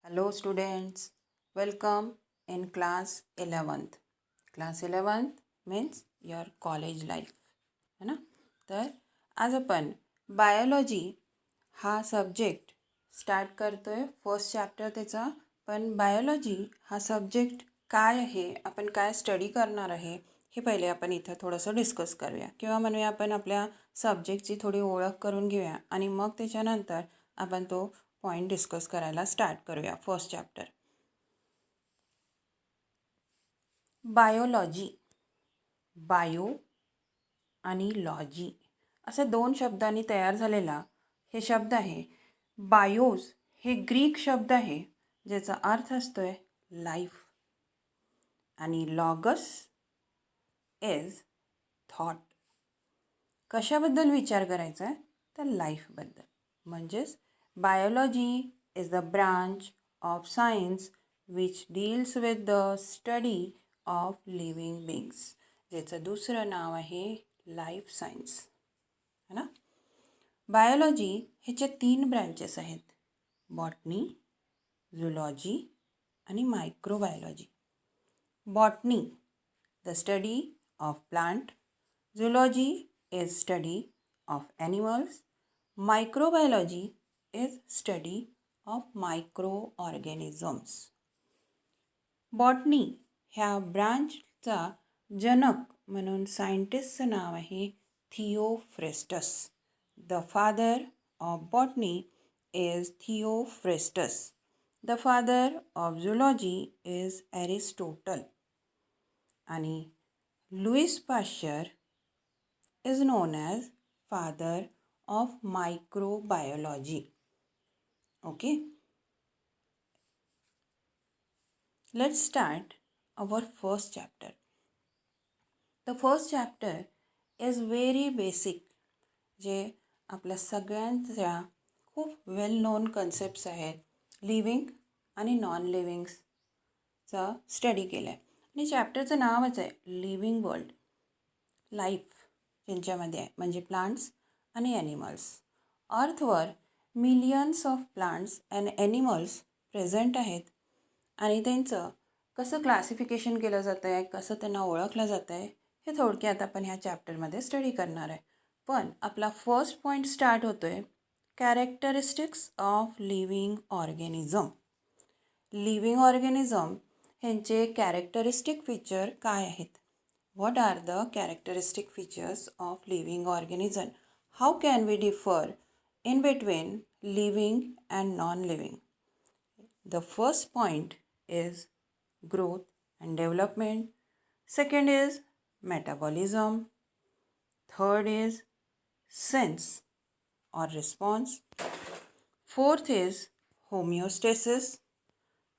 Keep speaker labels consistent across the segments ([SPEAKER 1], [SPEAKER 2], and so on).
[SPEAKER 1] Hello students, welcome in class 11th. Class 11th means your college life. है ना. तर आज आपण बायोलॉजी हा सब्जेक्ट स्टार्ट करतो आहे. फर्स्ट चॅप्टर त्याचा. पण बायोलॉजी हा सब्जेक्ट काय आहे, आपण काय स्टडी करणार आहे हे पहिले आपण इथं थोडंसं डिस्कस करूया किंवा म्हणूया आपण आपल्या सब्जेक्टची थोडी ओळख करून घेऊया आणि मग त्याच्यानंतर आपण तो पॉईंट डिस्कस करायला स्टार्ट करूया. First chapter biology. बायो आणि लॉजी असे दोन शब्दांनी तयार झालेला हे शब्द आहे. बायोज हे ग्रीक शब्द आहे ज्याचा अर्थ असतो आहे लाईफ आणि लॉगस इज थॉट. कशाबद्दल विचार करायचा आहे तर लाईफबद्दल. म्हणजेच biology is the branch of science which deals with the study of living beings. ज्याचं दुसरं नाव आहे लाईफ सायन्स. है ना. बायोलॉजी ह्याचे 3 ब्रँचेस आहेत. बॉटनी, झुलॉजी आणि microbiology. Botany the study of plant. Zoology is study of animals. Microbiology is study of microorganisms. Botany ह्या ब्रांचचा जनक म्हणून सायंटिस्टचं नाव आहे Theophrastus. The father of botany is Theophrastus. The father of zoology is Aristotle. आणि Louis Pasteur is known as father of microbiology. Okay. Let's start our first chapter. The first chapter is very basic. जे आपल्या सगळ्यांच्या खूप वेल non concepts आहेत. Living आणि non लिव्हिंगचा study केला आहे. आणि चॅप्टरचं नावच आहे लिव्हिंग वर्ल्ड. लाईफ ज्यांच्यामध्ये आहे म्हणजे प्लांट्स आणि ॲनिमल्स. अर्थवर millions of plants and animals present आहेत आणि त्यांचं कसं क्लासिफिकेशन केलं जातं आहे, कसं त्यांना ओळखलं जातं आहे हे थोडक्यात आपण ह्या चॅप्टरमध्ये स्टडी करणार आहे. पण आपला फर्स्ट पॉईंट स्टार्ट होतो आहे characteristics of living organism. Living organism ह्यांचे कॅरेक्टरिस्टिक फीचर काय आहेत? What are the characteristic features of living organism? How can we differ in between living and non-living? The first point is growth and development. Second is metabolism. Third is sense or response. Fourth is homeostasis.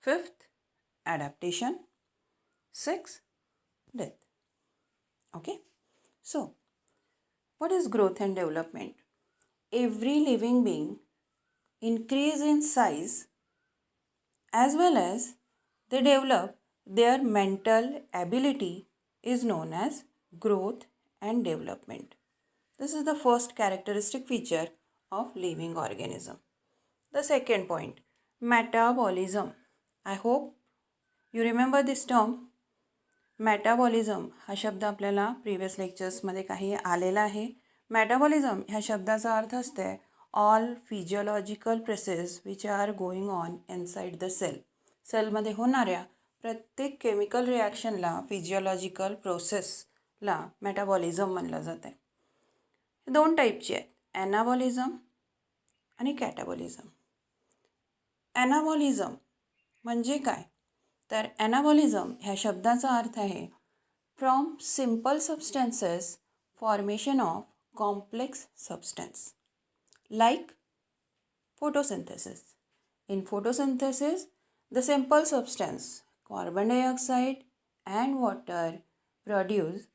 [SPEAKER 1] Fifth, adaptation. Sixth, death. Okay, so what is growth and development? Every living being increase in size as well as they develop their mental ability is known as growth and development. This is the first characteristic feature of living organism. The second point, metabolism. I hope you remember this term. Metabolism हा शब्द आपल्याला previous लेक्चर्समध्ये काही आलेला आहे. Metabolism ह्या शब्दाचा अर्थ असतो आहे all physiological process which are going on inside the cell. सेलमध्ये होणाऱ्या प्रत्येक केमिकल रिॲक्शनला फिजिओलॉजिकल प्रोसेसला मेटाबॉलिझम म्हणलं जातं आहे. हे 2 टाईपचे आहेत, ॲनाबॉलिझम आणि कॅटाबॉलिझम. ॲनाबॉलिझम म्हणजे काय तर ॲनाबॉलिझम ह्या शब्दाचा अर्थ आहे from simple substances formation of complex substance like photosynthesis. In photosynthesis the simple substance carbon dioxide and water produce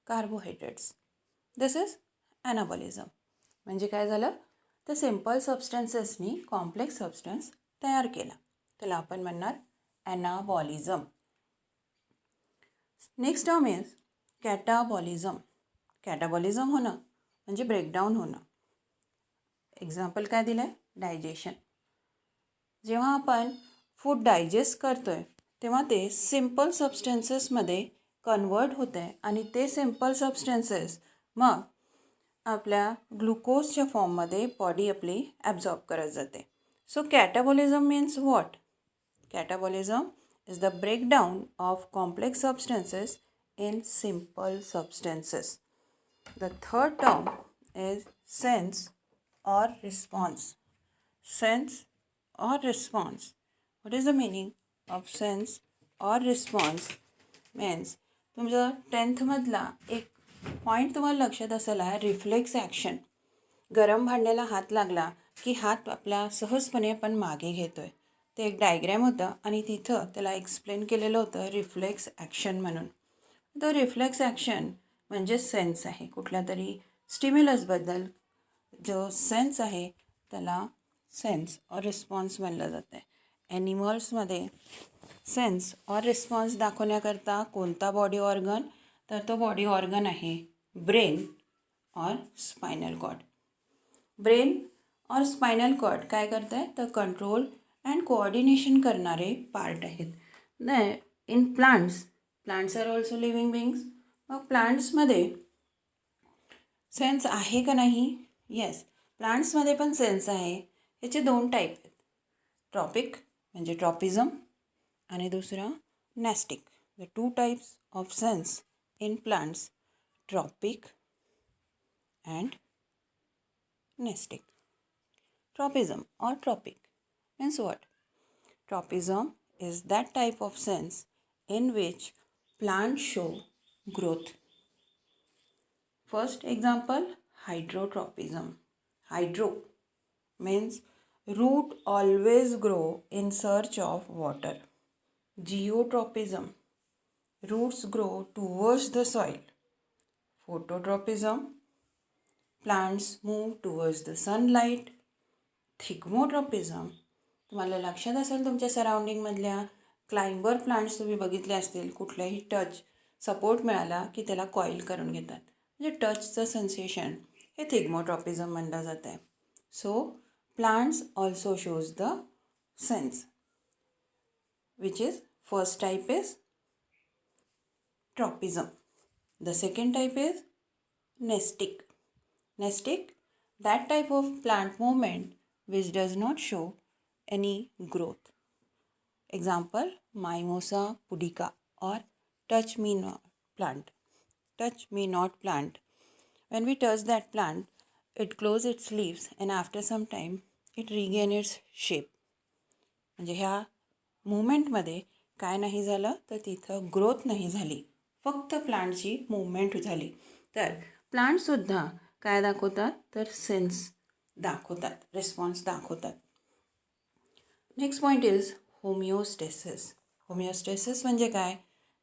[SPEAKER 1] carbohydrates. This is anabolism. म्हणजे काय झालं तर सिम्पल सबस्टन्सेसनी कॉम्प्लेक्स सबस्टन्स तयार केला, त्याला आपण म्हणणार anabolism. Next term is catabolism. Catabolism होणं म्हणजे ब्रेकडाऊन होणं. एक्झाम्पल काय दिलं आहे? डायजेशन. जेव्हा आपण फूड डायजेस्ट करतो आहे तेव्हा ते सिम्पल सबस्टन्सेसमध्ये कन्वर्ट होते आणि ते सिम्पल सबस्टन्सेस मग आपल्या ग्लुकोजच्या फॉर्ममध्ये बॉडी आपली ॲब्झॉर्ब करत जाते. So catabolism means what? Catabolism is the breakdown of complex substances in simple substances. The third term is sense or response. Sense or response. What is the meaning of sense or response? Means तुमचा 10th मधला एक point तुम्हाला लक्षात असेल reflex action. गरम भांड्याला हात लागला की हात आपला सहजपणे आपण मागे घेतो आहे. ते एक डायग्रॅम होतं आणि तिथं त्याला एक्सप्लेन केलेलं होतं रिफ्लेक्स ॲक्शन म्हणून. तो रिफ्लेक्स ॲक्शन म्हणजे सेन्स आहे. कुठल्या तरी स्टिम्युलसबद्दल जो सेन्स आहे त्याला सेन्स ऑर रिस्पॉन्स म्हणलं जातं आहे. ॲनिमल्समध्ये सेन्स ऑर रिस्पॉन्स दाखवण्याकरता कोणता बॉडी ऑर्गन? तर तो बॉडी ऑर्गन आहे brain or spinal cord. Brain और स्पायनल कॉर्ड काय करत आहे तर कंट्रोल अँड कोऑर्डिनेशन करणारे पार्ट आहेत. In plants are also living beings. मग प्लांट्समध्ये सेन्स आहे का नाही? येस, प्लांट्समध्ये पण सेन्स आहे. ह्याचे 2 टाईप आहेत. ट्रॉपिक म्हणजे ट्रॉपिझम आणि दुसरा nastic. The 2 types of sense in plants, tropic and nestic. Tropism or tropic means what? Tropism is that type of sense in which plants show growth. First example, hydrotropism. Hydro means root always grow in search of water. Geotropism, roots grow towards the soil. Phototropism, plants move towards the sunlight. थिग्मोट्रॉपिझम, तुम्हाला लक्षात असेल तुमच्या सराउंडिंगमधल्या climber plants तुम्ही बघितले असतील. कुठल्याही touch support मिळाला की त्याला कॉईल करून घेतात. म्हणजे टचचं सेन्सेशन हे थिग्मोट्रॉपिझम म्हणलं जातं आहे. So plants also shows the sense which is first type is tropism. The second type is nastic. Nestic, that type of plant movement which does not show any growth. Example, Mimosa pudica or touch me not plant. Touch me not plant. When we touch that plant, it closes its leaves and after some time it regains its shape. म्हणजे ह्या मुवमेंटमध्ये काय नाही झालं तर तिथं growth नाही झाली, फक्त प्लांटची मुवमेंट झाली. तर प्लांटसुद्धा काय दाखवतात तर सेन्स दाखवतात, रिस्पॉन्स दाखवतात. Next point is होमिओस्टेसिस. होमिओस्टेसिस म्हणजे काय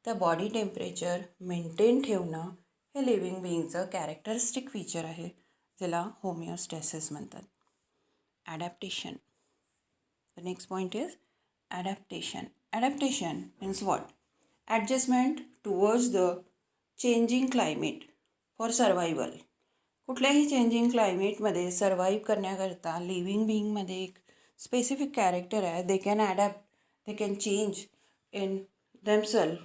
[SPEAKER 1] तर बॉडी टेम्परेचर मेंटेन ठेवणं हे लिव्हिंग बिईंगचं कॅरेक्टरिस्टिक फीचर आहे, ज्याला होमिओस्टेसिस म्हणतात. Adaptation. The next point is adaptation. Adaptation means what? Adjustment towards the changing climate for survival. कुठल्याही चेंजिंग क्लायमेटमध्ये सर्वाईव्ह करण्याकरता लिव्हिंग बिईंगमध्ये एक स्पेसिफिक कॅरेक्टर आहे. They can adapt, they can change in themself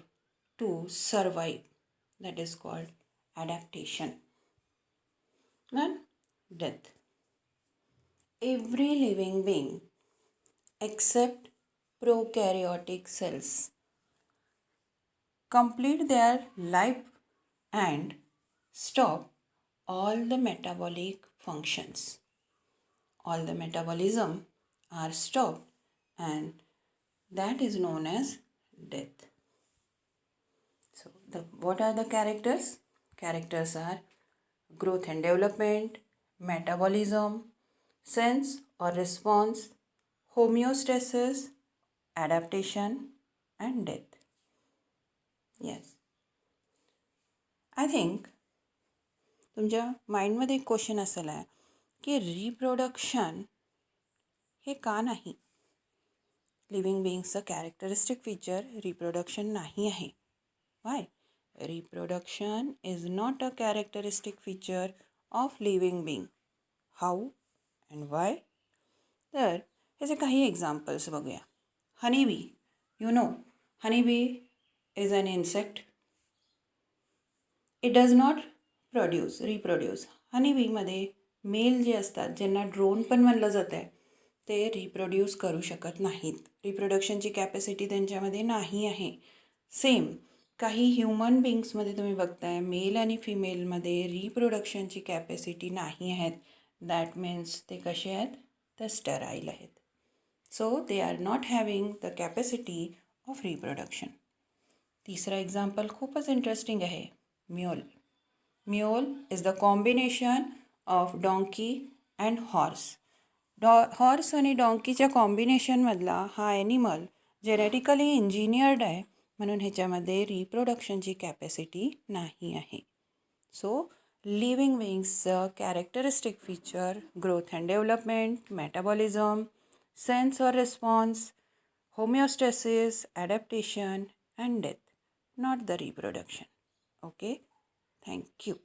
[SPEAKER 1] to survive. That is called adaptation. Then death. Every living being except prokaryotic cells complete their life and stop all the metabolic functions. All the metabolism are stopped and that is known as death. So what are the characters? Characters are growth and development, metabolism, sense or response, homeostasis, adaptation and death. Yes. I think तुमच्या माइंडमध्ये एक question असेल आहे की reproduction हे का नाही? Living बिईंगचं characteristic feature reproduction नाही आहे. Why? Reproduction is not a characteristic feature of living being. How and why? तर ह्याचे काही एक्झाम्पल्स बघूया. Honeybee, you know honeybee is an insect. It does not reproduce. हनीबीमध्ये मेल जे असतात, ज्यांना ड्रोन पण म्हणलं जातं आहे, ते रिप्रोड्यूस करू शकत नाहीत. रिप्रोडक्शनची कॅपॅसिटी त्यांच्यामध्ये नाही आहे. सेम काही ह्युमन बिंग्समध्ये तुम्ही बघताय मेल आणि फिमेलमध्ये रिप्रोडक्शनची कॅपॅसिटी नाही आहेत. दॅट मीन्स ते कसे आहेत, तर स्टराईल आहेत. So they are not having the capacity of reproduction. तिसरा एक्झाम्पल खूपच इंटरेस्टिंग आहे. Mule is the combination of donkey and horse. Horse आणि डॉंकीच्या कॉम्बिनेशनमधला हा ॲनिमल जेनेटिकली इंजिनियर्ड आहे, म्हणून ह्याच्यामध्ये रिप्रोडक्शनची कॅपॅसिटी नाही आहे. सो लिव्हिंग बिंग्सचं characteristic feature growth and development, metabolism, sense or response, homeostasis, adaptation and death, not the reproduction. Okay, thank you.